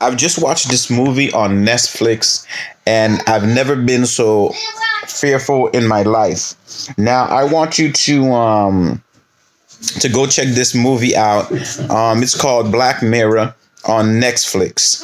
I've just watched this movie on Netflix, and I've never been so fearful in my life. Now I want you to go check this movie out. It's called Black Mirror on Netflix.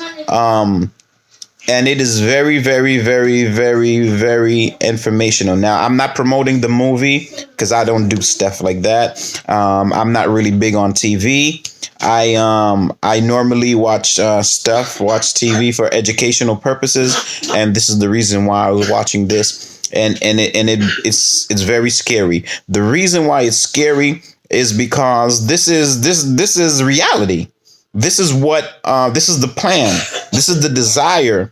And it is very, very, very, very, very informational. Now, I'm not promoting the movie because I don't do stuff like that. I'm not really big on TV. I normally watch TV for educational purposes, and this is the reason why I was watching this. It's very scary. The reason why it's scary is because this is reality. This is this is the plan. This is the desire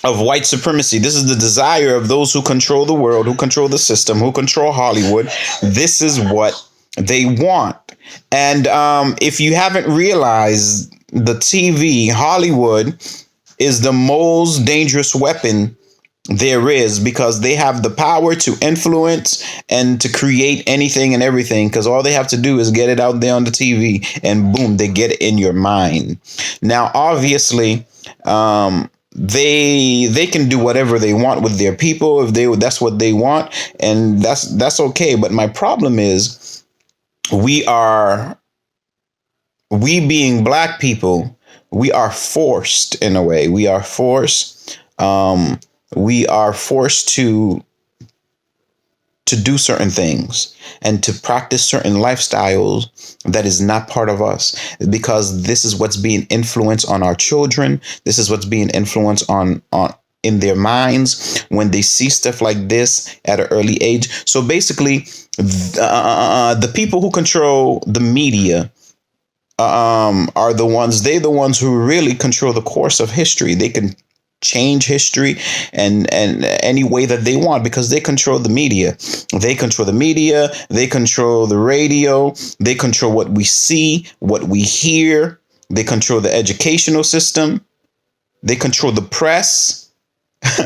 of white supremacy. This is the desire of those who control the world, who control the system, who control Hollywood. This is what they want. And if you haven't realized, the TV, Hollywood, is the most dangerous weapon there is, because they have the power to influence and to create anything and everything, because all they have to do is get it out there on the TV and boom, they get it in your mind. Now, obviously, they can do whatever they want with their people if that's what they want, and that's okay. But my problem is we being black people, we are forced in a way. We are forced. We are forced to do certain things and to practice certain lifestyles that is not part of us, because this is what's being influenced on our children. This is what's being influenced on in their minds when they see stuff like this at an early age. So basically, the people who control the media are they're the ones who really control the course of history. They can change history and any way that they want, because they control the media. They control the media. They control the radio. They control what we see, what we hear. They control the educational system. They control the press.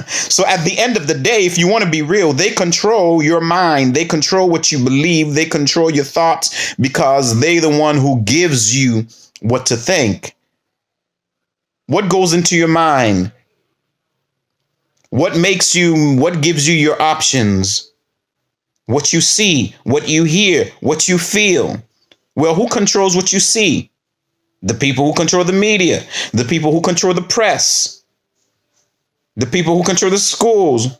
So at the end of the day, if you want to be real, they control your mind. They control what you believe. They control your thoughts, because they're the one who gives you what to think. What goes into your mind? What gives you your options? What you see, what you hear, what you feel. Well, who controls what you see? The people who control the media, the people who control the press, the people who control the schools.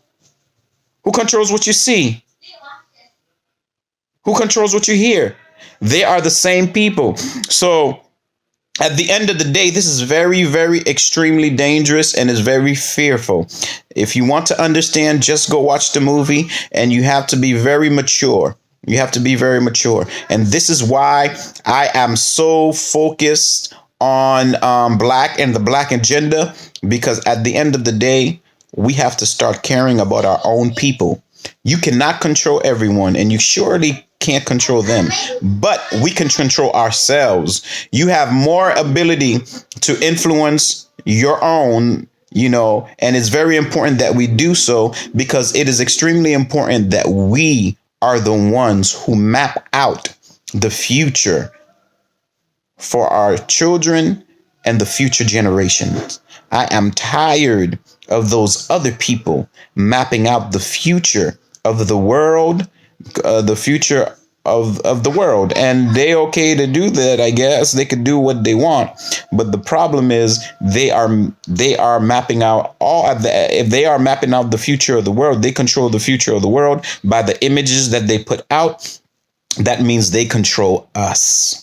Who controls what you see? Who controls what you hear? They are the same people. So at the end of the day, this is very, very extremely dangerous and is very fearful. If you want to understand, just go watch the movie, and you have to be very mature. You have to be very mature. And this is why I am so focused on black and the black agenda, because at the end of the day, we have to start caring about our own people. You cannot control everyone, and you surely can't control them, but we can control ourselves. You have more ability to influence your own, and it's very important that we do so, because it is extremely important that we are the ones who map out the future for our children and the future generations. I am tired of those other people mapping out the future of the world, the future of the world, and they okay to do that. I guess they could do what they want, but the problem is they are mapping out if they are mapping out the future of the world, they control the future of the world by the images that they put out. That means they control us.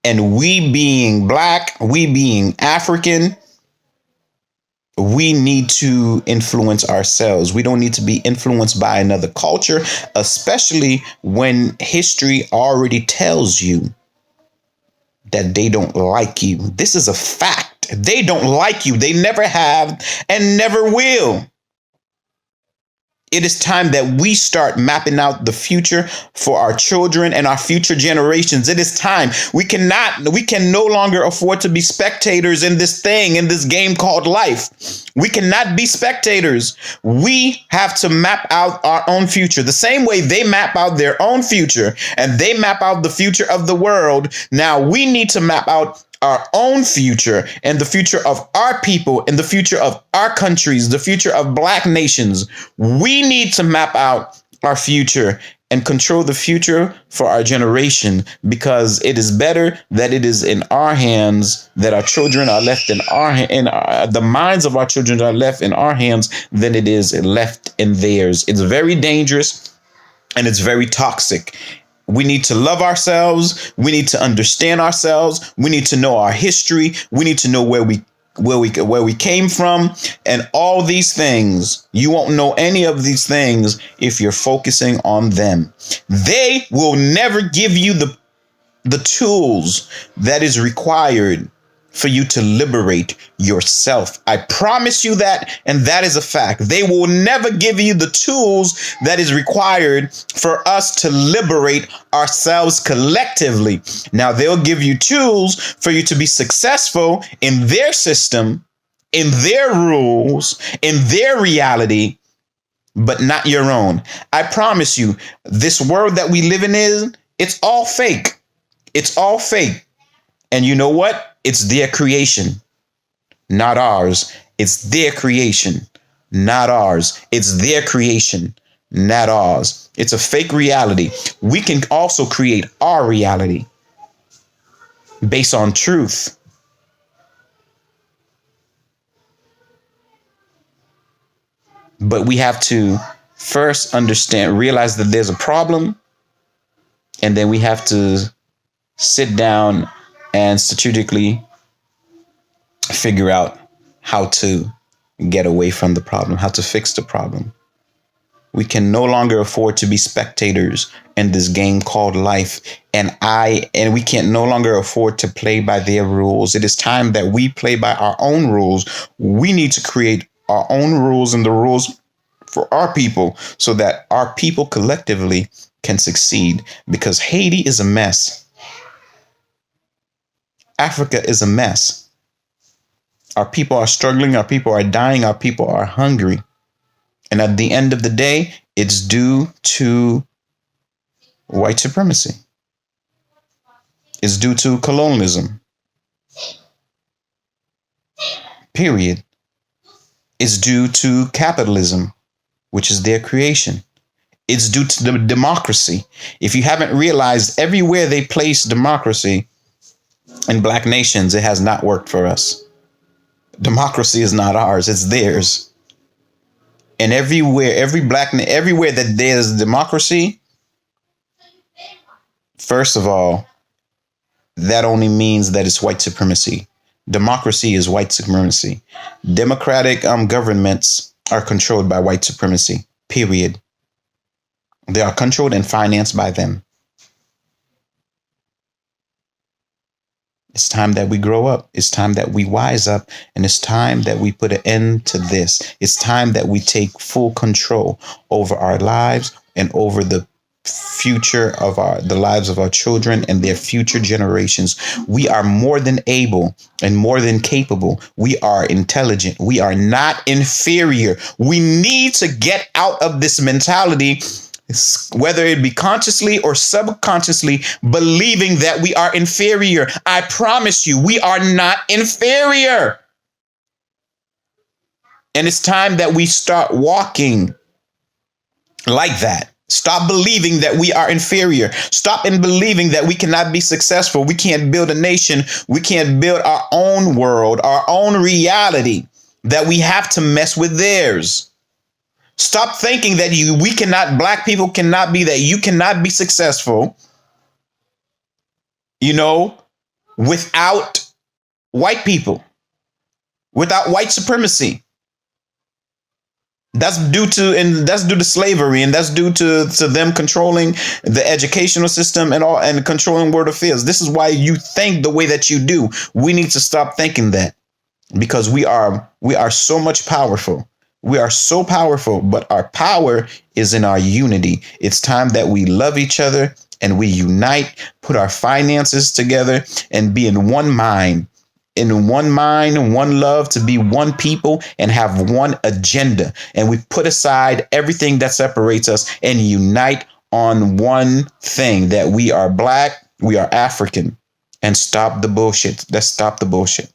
And we being black, we being African, we need to influence ourselves. We don't need to be influenced by another culture, especially when history already tells you that they don't like you. This is a fact. They don't like you. They never have and never will. It is time that we start mapping out the future for our children and our future generations. It is time. We can no longer afford to be spectators in this game called life. We cannot be spectators. We have to map out our own future. The same way they map out their own future and they map out the future of the world. Now we need to map out our own future and the future of our people and the future of our countries, the future of Black nations. We need to map out our future and control the future for our generation, because it is better that it is in our hands, that our children are left in the minds of our children are left in our hands, than it is left in theirs. It's very dangerous and it's very toxic. We need to love ourselves. We need to understand ourselves. We need to know our history. We need to know where we came from, and all these things. You won't know any of these things if you're focusing on them. They will never give you the tools that is required for you to liberate yourself. I promise you that, and that is a fact. They will never give you the tools that is required for us to liberate ourselves collectively. Now, they'll give you tools for you to be successful in their system, in their rules, in their reality, but not your own. I promise you, this world that we live in it's all fake. It's all fake. And you know what? It's their creation, not ours. It's their creation, not ours. It's their creation, not ours. It's a fake reality. We can also create our reality based on truth. But we have to first realize that there's a problem, and then we have to sit down and strategically figure out how to get away from the problem, how to fix the problem. We can no longer afford to be spectators in this game called life, and we can't no longer afford to play by their rules. It is time that we play by our own rules. We need to create our own rules and the rules for our people so that our people collectively can succeed, because Haiti is a mess. Africa is a mess. Our people are struggling. Our people are dying. Our people are hungry. And at the end of the day, it's due to white supremacy. It's due to colonialism. Period. It's due to capitalism, which is their creation. It's due to the democracy. If you haven't realized, everywhere they place democracy in Black nations, it has not worked for us. Democracy is not ours, it's theirs. And everywhere that there's democracy, first of all, that only means that it's white supremacy. Democracy is white supremacy. Democratic governments are controlled by white supremacy, period. They are controlled and financed by them. It's time that we grow up. It's time that we wise up. And it's time that we put an end to this. It's time that we take full control over our lives and over the future of the lives of our children and their future generations. We are more than able and more than capable. We are intelligent. We are not inferior. We need to get out of this mentality, whether it be consciously or subconsciously, believing that we are inferior. I promise you, we are not inferior. And it's time that we start walking like that. Stop believing that we are inferior. Stop in believing that we cannot be successful. We can't build a nation. We can't build our own world, our own reality, that we have to mess with theirs. Stop thinking that Black people cannot be, that you cannot be successful, without white people, without white supremacy. That's due to slavery, and that's due to them controlling the educational system and controlling world affairs. This is why you think the way that you do. We need to stop thinking that, because we are so much powerful. We are so powerful, but our power is in our unity. It's time that we love each other and we unite, put our finances together, and be in one mind, one love, to be one people and have one agenda. And we put aside everything that separates us and unite on one thing, that we are Black, we are African, and stop the bullshit. Let's stop the bullshit.